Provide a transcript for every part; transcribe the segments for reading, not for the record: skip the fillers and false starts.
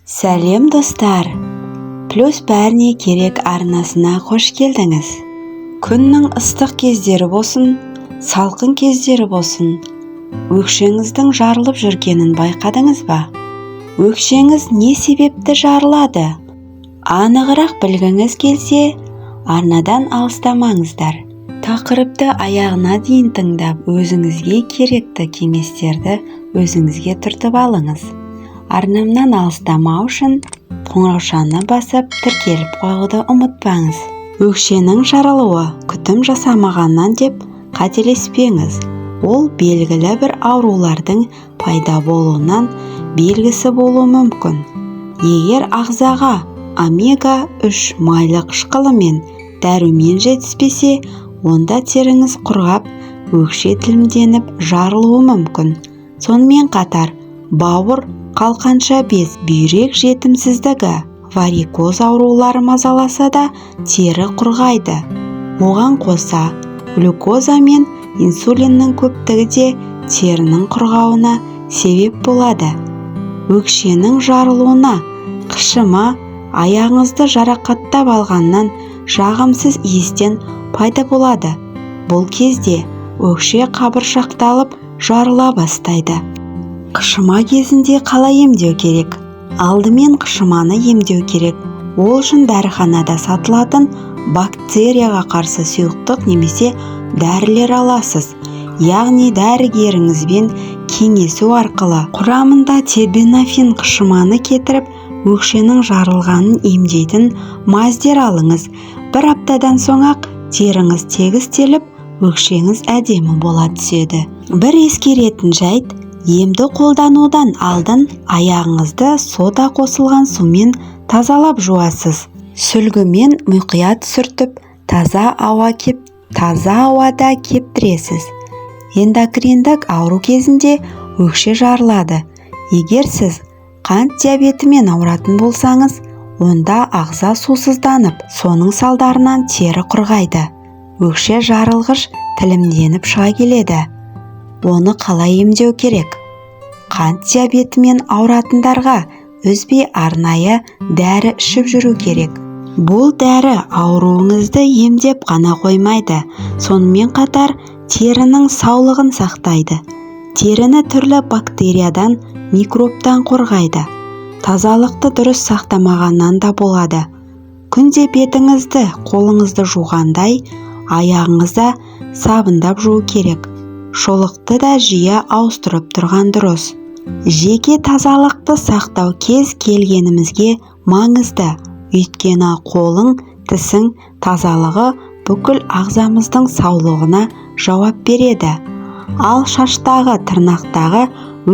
Сәлем достар! Плюс бәріне керек арнасына қош келдіңіз. Күннің ыстық кездері болсын, салқын кездері болсын, өкшеңіздің жарылып жүргенін байқадыңыз ба? Өкшеңіз не себепті жарылады? Анығырақ білгіңіз келсе, арнадан алыстамаңыздар. Тақырыпты аяғына дейін тыңдап, өзіңізге керекті кеңестерді өзіңізге түртіп алыңыз. Арнамнан алыстамау үшін қоңыраушаны басып тіркеліп қоюды ұмытпаңыз. Өкшенің жарылуы күтім жасамағаннан деп қателеспеңіз. Ол белгілі бір аурулардың пайда болуынан белгісі болуы мүмкін. Егер ағзаға омега-3 майлы қышқылы мен дәрумен жетіспесе, онда теріңіз құрғап, өкше тілімденіп жарылуы мүмкін. Сонымен қатар, бауыр, қалқанша без, бүйрек жетімсіздігі, варикоз аурулары мазаласа да тері құрғайды. Оған қоса, глюкоза мен инсулиннің көптігі де терінің құрғауына себеп болады. Өкшенің жарылуына, қышыма, аяғыңызды жарақаттап алғаннан жағымсыз иістен пайда болады. Бұл кезде өкше қабыршақталып жарыла бастайды. Қышыма кезінде қалай емдеу керек? Алдымен қышыманы емдеу керек. Ол үшін дәріханада сатылатын бактерияға қарсы сұйықтық немесе дәрілер аласыз. Яғни дәрігеріңізбен кеңесу арқылы құрамында тербенафин қышыманы кетіріп, өкшенің жарылғанын емдейтін маздер алыңыз. Бір аптадан соң-ақ теріңіз тегістеліп, өкшеңіз әдемі бола түседі. Бір ескеретін жайт, емді қолданудан алдын аяғыңызды сода қосылған сумен тазалап жуасыз. Сүлгімен мұқият сүртіп, таза ауада кептіресіз. Эндокриндік ауру кезінде өкше жарылады. Егер сіз қант диабетімен ауыратын болсаңыз, онда ағза сусызданып, соның салдарынан тері құрғайды. Өкше жарылғыш тілімденіп шыға келеді. Оны қалай емдеу керек? Қант диабетімен ауыратындарға үзбей арнайы дәрі ішіп жүру керек. Бұл дәрі ауруыңызды емдеп қана қоймайды, сонымен қатар терінің саулығын сақтайды. Теріні түрлі бактериядан, микробтан қорғайды. Тазалықты дұрыс сақтамағаннан да болады. Күнде бетіңізді, қолыңызды жуғандай, аяғыңызда сабындап жуу керек. Шолықты да жиі ауыстырып тұрған дұрыс. Жеке тазалықты сақтау кез келгенімізге маңызды. Өйткені қолың, тісің тазалығы бүкіл ағзамыздың саулығына жауап береді. Ал шаштағы, тырнақтағы,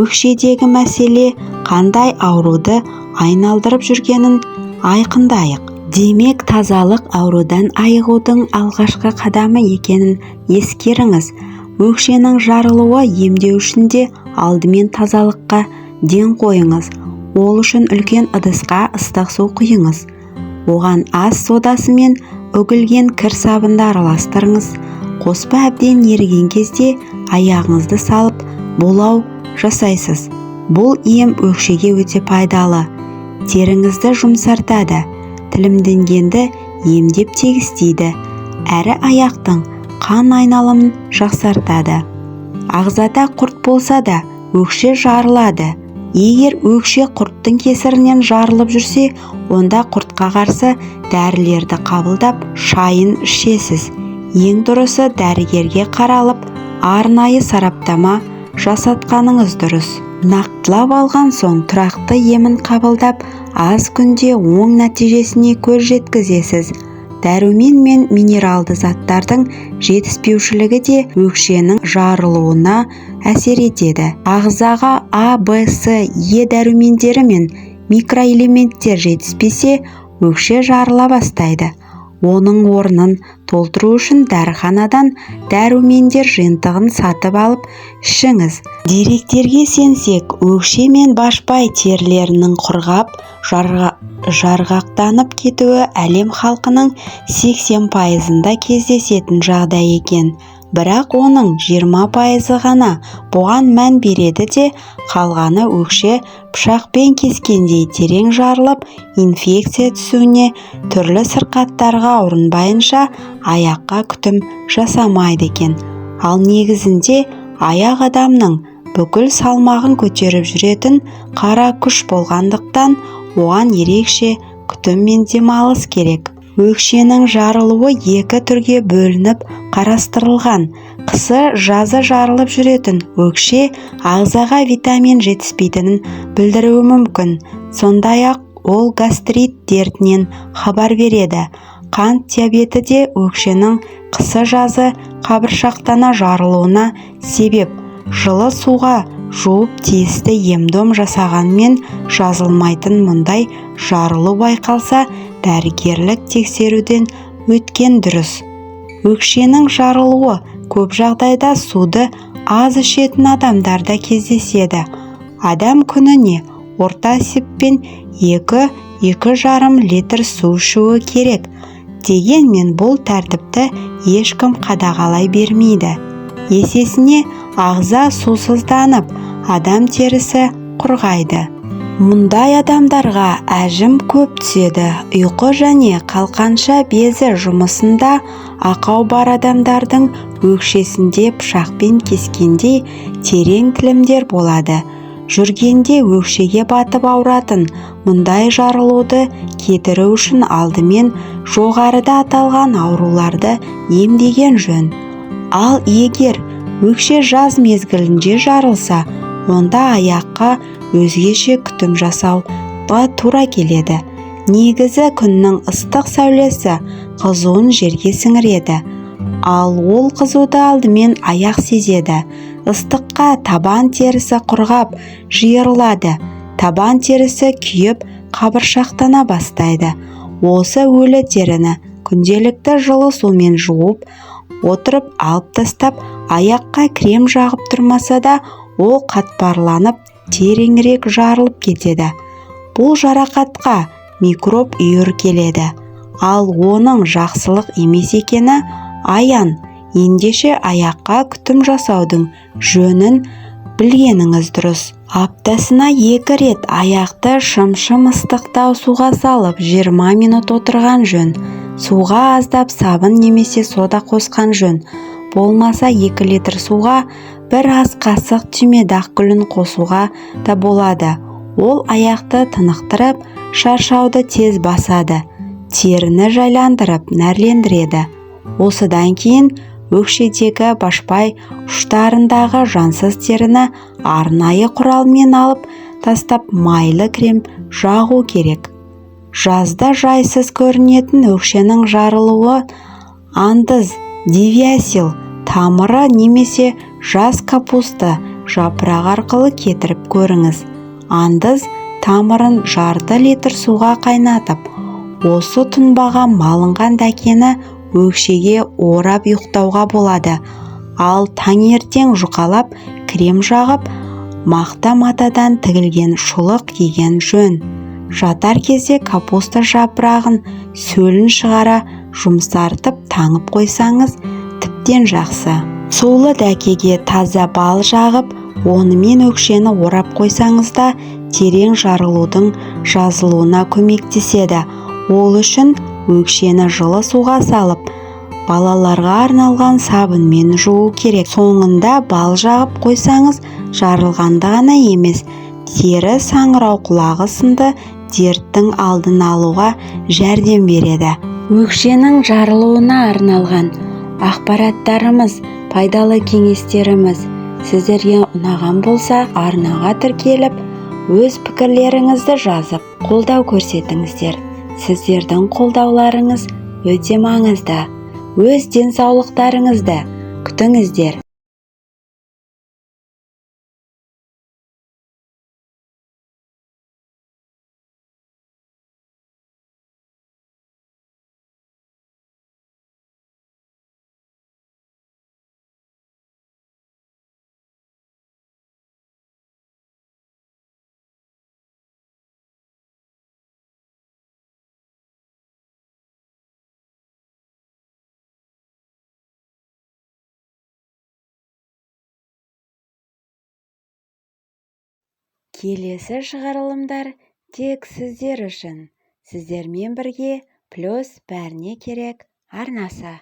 өкшедегі мәселе қандай ауруды айналдырып жүргенін айқындайық. Демек, тазалық аурудан айығудың алғашқы қадамы екенін ескеріңіз. Өкшенің жарылуы емдеу үшін де алдымен тазалыққа ден қойыңыз. Ол үшін үлкен ыдысқа ыстық су құйыңыз. Оған ас содасы мен үгілген кір сабынды араластырыңыз. Қоспа әбден еріген кезде аяғыңызды салып булау жасайсыз. Бұл ем өкшеге өте пайдалы. Теріңізді жұмсартады, тілімденгенді емдеп тегістейді, әрі аяқтың қан айналымын жақсартады. Ағзада құрт болса да, өкше жарылады. Егер өкше құрттың кесірінен жарылып жүрсе, онда құртқа қарсы дәрілерді қабылдап, шайын ішесіз. Ең дұрысы дәрігерге қаралып, арнайы сараптама жасатқаныңыз дұрыс. Нақтылап алған соң тұрақты емін қабылдап, аз күнде оң нәтижесіне көз жеткізесіз. Дәрумен мен минералды заттардың жетіспеушілігі де өкшенің жарылуына әсер етеді. Ағзаға А, Б, С, Е дәрумендері мен микроэлементтер жетіспесе, өкше жарыла бастайды. Оның орнын толтыру үшін дәріханадан дәрумендер жиынтығын сатып алып ішіңіз. Деректерге сенсек, өкше мен башпай терілерінің құрғап, жарғақтанып кетуі әлем халқының 80%-ында кездесетін жағдай екен. Бірақ оның 20% ғана бұған мән береді де, қалғаны өкше пышақпен кескендей терең жарылып, инфекция түсуіне, түрлі сырқаттарға ұрынбайынша аяққа күтім жасамайды екен. Ал негізінде аяқ адамның бүкіл салмағын көтеріп жүретін қара күш болғандықтан, оған ерекше күтім мен демалыс керек. Өкшенің жарылуы екі түрге бөлініп қарастырылған. Қысы-жазы жарылып жүретін өкше ағзаға витамин жетіспейтінін білдіруі мүмкін. Сондай-ақ ол гастрит дертінен хабар береді. Қант диабеті де өкшенің қысы-жазы қабыршақтана жарылуына себеп. Жылы суға жуып тиісті ем-дом жасағанмен жазылмайтын мұндай жарылу байқалса, дәрігерлік тексеруден өткен дұрыс. Өкшенің жарылуы көп жағдайда суды аз ішетін адамдарда кездеседі. Адам күніне орта есеппен 2-2,5 литр су ішуі керек. Дегенмен бұл тәртіпті ешкім қадағалай бермейді. Есесіне ағза сусызданып, адам терісі құрғайды. Мұндай адамдарға әжім көп түседі. Ұйқы және қалқанша безі жұмысында ақау бар адамдардың өкшесінде пышақпен кескендей терең тілімдер болады. Жүргенде өкшеге батып ауыратын мұндай жарылуды кетіру үшін алдымен жоғарыда аталған ауруларды емдеген жөн. Ал егер өкше жаз мезгілінде жарылса, онда аяққа өзгеше күтім жасауға тура келеді. Негізі күннің ыстық сәулесі қызуын жерге сіңіреді. Ал ол қызуды алдымен аяқ сезеді. Ыстыққа табан терісі құрғап, жиырылады. Табан терісі күйіп, қабыршақтана бастайды. Осы өлі теріні күнделікті жылы сумен жуып отырып алып тастап, аяққа крем жағып тұрмаса да, ол қатпарланып, тереңірек жарылып кетеді. Бұл жарақатқа микроб үйір келеді. Ал оның жақсылық емес екені аян. Ендеше аяққа күтім жасаудың жөнін білгеніңіз дұрыс. Аптасына 2 рет аяқты шым-шым ыстықтау суға салып 20 минут отырған жөн. Суға аздап сабын немесе сода қосқан жөн. Болмаса 2 литр суға 1 ас қасық түймедақ гүлін қосуға да болады. Ол аяқты тынықтырып, шаршауды тез басады, теріні жайландырып, нәрлендіреді. Осыдан кейін өкшедегі башпай ұштарындағы жансыз теріні арнайы құралмен алып тастап майлы крем жағу керек. Жазда жайсыз көрінетін өкшенің жарылуы андыз, девиасил тамыры немесе жас капуста жапырақ арқылы кетіріп көріңіз. Андыз тамырын жарты литр суға қайнатып, осы тұнбаға малынған дәкені өкшеге орап ұйықтауға болады. Ал таңертең жұқалап, крем жағып, мақта матадан тігілген шұлық киген жөн. Жатар кезде капуста жапырағын сөлін шығара жұмсартып таңып қойсаңыз, тіптен жақсы. Сулы дәкеге таза бал жағып, онымен өкшені орап қойсаңыз да, терең жарылудың жазылуына көмектеседі. Ол үшін өкшені жылы суға салып, балаларға арналған сабынмен жуу керек. Соңында бал жағып қойсаңыз, жарылғанды ғана емес, тері, саңырау құлағы сынды дерттің алдын алуға жәрдем береді. Өкшенің жарылуына арналған ақпараттарымыз, пайдалы кеңестеріміз сіздерге ұнаған болса, арнаға тіркеліп, өз пікірлеріңізді жазып, қолдау көрсетіңіздер. Сіздердің қолдауларыңыз өте маңызды. Өз денсаулықтарыңызды күтіңіздер. келесі шығарылымдар тек сіздер үшін. Сіздермен бірге плюс бәріне керек арнасы.